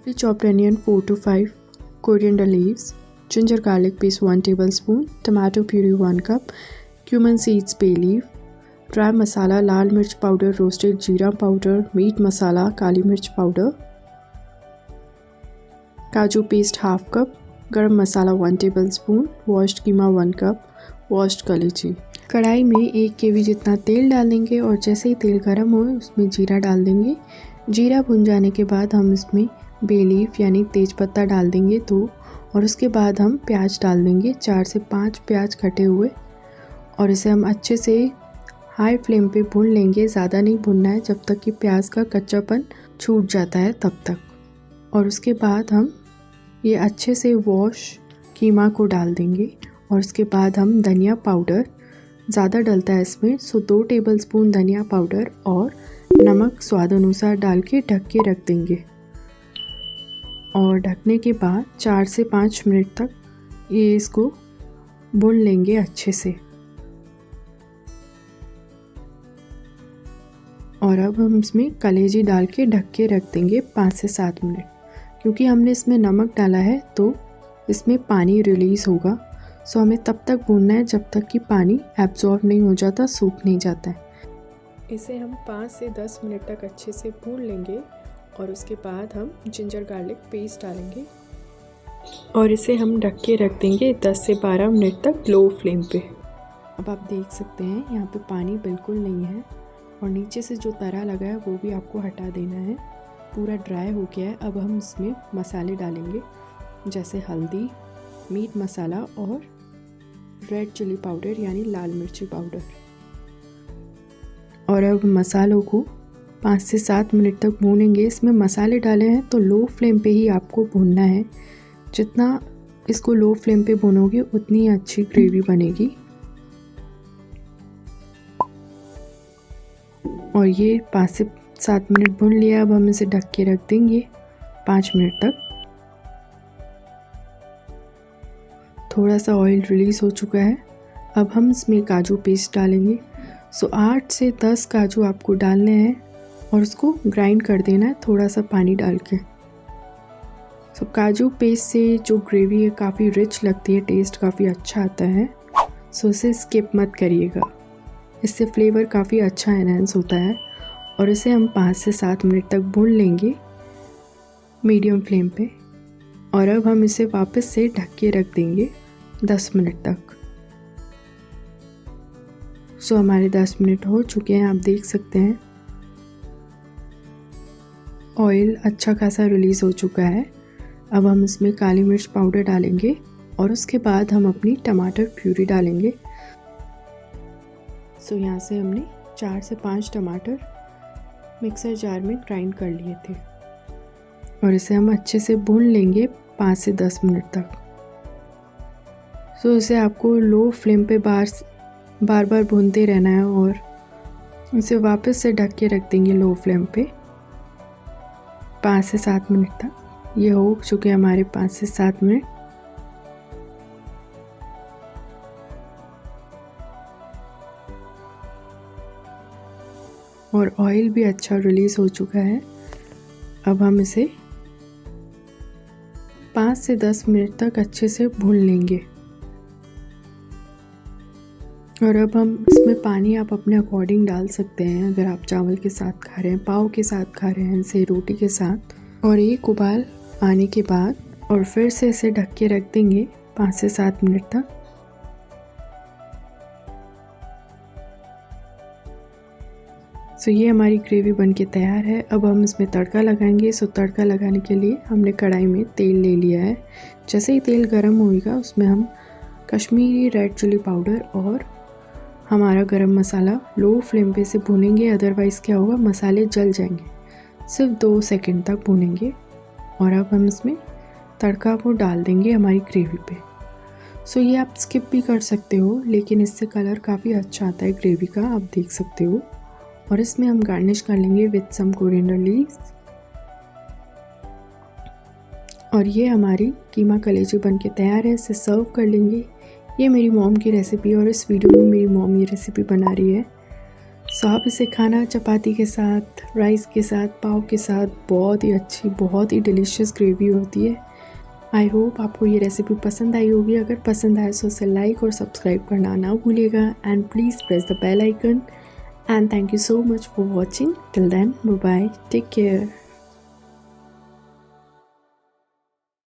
roughly chopped onion 4 to 5, coriander leaves, ginger garlic paste 1 tablespoon, tomato puree 1 cup, cumin seeds bay leaf, dry masala लाल मिर्च powder, roasted जीरा powder, meet मसाला, काली मिर्च powder, काजू paste half cup, गरम मसाला 1 tablespoon, washed कीमा 1 cup, washed कलेजी। कढ़ाई में 1 केवी जितना तेल डालेंगे और जैसे ही तेल गर्म हो उसमें जीरा डाल देंगे। जीरा भुन जाने के बाद हम इसमें बे लीफ यानी तेज़पत्ता डाल देंगे 2 और उसके बाद हम प्याज डाल देंगे 4 से 5 प्याज कटे हुए और इसे हम अच्छे से हाई फ्लेम पे भून लेंगे। ज़्यादा नहीं भुनना है, जब तक कि प्याज का कच्चापन छूट जाता है तब तक। और उसके बाद हम ये अच्छे से वॉश कीमा को डाल देंगे और उसके बाद हम धनिया पाउडर, ज़्यादा डलता है इसमें, सो 2 टेबलस्पून धनिया पाउडर और नमक स्वाद अनुसार डाल के ढक के रख देंगे। और ढकने के बाद 4 से 5 मिनट तक ये इसको भून लेंगे अच्छे से। और अब हम इसमें कलेजी डाल के ढक के रख देंगे 5 से 7 मिनट। क्योंकि हमने इसमें नमक डाला है तो इसमें पानी रिलीज़ होगा, सो हमें तब तक भूनना है जब तक कि पानी एब्जॉर्ब नहीं हो जाता, सूख नहीं जाता है। इसे हम 5 से 10 मिनट तक अच्छे से भून लेंगे और उसके बाद हम जिंजर गार्लिक पेस्ट डालेंगे और इसे हम ढक के रख देंगे 10 से 12 मिनट तक लो फ्लेम पे। अब आप देख सकते हैं यहाँ पे पानी बिल्कुल नहीं है और नीचे से जो तरा लगा है वो भी आपको हटा देना है। पूरा ड्राई हो गया है। अब हम इसमें मसाले डालेंगे जैसे हल्दी, मीट मसाला और रेड चिली पाउडर यानी लाल मिर्ची पाउडर। और अब मसालों को 5 से 7 मिनट तक भूनेंगे। इसमें मसाले डाले हैं तो लो फ्लेम पे ही आपको भूनना है। जितना इसको लो फ्लेम पे भूनोगे उतनी अच्छी ग्रेवी बनेगी। और ये 5 से 7 मिनट भून लिया। अब हम इसे ढक के रख देंगे 5 मिनट तक। थोड़ा सा ऑयल रिलीज़ हो चुका है। अब हम इसमें काजू पेस्ट डालेंगे। सो 8 से 10 काजू आपको डालने हैं और उसको ग्राइंड कर देना है थोड़ा सा पानी डाल के। सो काजू पेस्ट से जो ग्रेवी है काफ़ी रिच लगती है, टेस्ट काफ़ी अच्छा आता है। सो इसे स्किप मत करिएगा, इससे फ्लेवर काफ़ी अच्छा एनहांस होता है। और इसे हम 5 से 7 मिनट तक भून लेंगे मीडियम फ्लेम पे। और अब हम इसे वापस से ढक के रख देंगे 10 मिनट तक। सो हमारे 10 मिनट हो चुके हैं, आप देख सकते हैं ऑयल अच्छा खासा रिलीज़ हो चुका है। अब हम इसमें काली मिर्च पाउडर डालेंगे और उसके बाद हम अपनी टमाटर प्यूरी डालेंगे। सो यहाँ से हमने 4 से 5 टमाटर मिक्सर जार में ग्राइंड कर लिए थे और इसे हम अच्छे से भून लेंगे 5 से 10 मिनट तक। सो इसे आपको लो फ्लेम पे बार बार भूनते रहना है और इसे वापस से ढक के रख देंगे लो फ्लेम पे 5 से 7 मिनट तक। ये हो चुके हमारे 5 से 7 मिनट। और ऑयल भी अच्छा रिलीज़ हो चुका है। अब हम इसे 5 से 10 मिनट तक अच्छे से भून लेंगे। और अब हम इसमें पानी आप अपने अकॉर्डिंग डाल सकते हैं। अगर आप चावल के साथ खा रहे हैं, पाव के साथ खा रहे हैं, से रोटी के साथ। और एक उबाल आने के बाद और फिर से इसे ढक के रख देंगे 5 से 7 मिनट तक। सो ये हमारी ग्रेवी बनके तैयार है। अब हम इसमें तड़का लगाएंगे। सो तड़का लगाने के लिए हमने कढ़ाई में तेल ले लिया है। जैसे ही तेल गर्म होएगा उसमें हम कश्मीरी रेड चिली पाउडर और हमारा गरम मसाला लो फ्लेम पे से भूनेंगे, अदरवाइज़ क्या होगा मसाले जल जाएंगे। सिर्फ 2 सेकंड तक भूनेंगे और अब हम इसमें तड़का को डाल देंगे हमारी ग्रेवी पे। सो ये आप स्किप भी कर सकते हो, लेकिन इससे कलर काफ़ी अच्छा आता है ग्रेवी का, आप देख सकते हो। और इसमें हम गार्निश कर लेंगे विथ सम कोरिएंडर लीव्स। और ये हमारी कीमा कलेजी बन के तैयार है। इसे सर्व कर लेंगे। ये मेरी मॉम की रेसिपी और इस वीडियो में मेरी मॉम ये रेसिपी बना रही है। सो आप इसे खाना चपाती के साथ, राइस के साथ, पाव के साथ, बहुत ही अच्छी, बहुत ही डिलीशियस ग्रेवी होती है। आई होप आपको ये रेसिपी पसंद आई होगी। अगर पसंद आए तो उसे लाइक और सब्सक्राइब करना ना भूलिएगा and please press the bell icon and thank you so much for watching. Till then, bye bye, take care.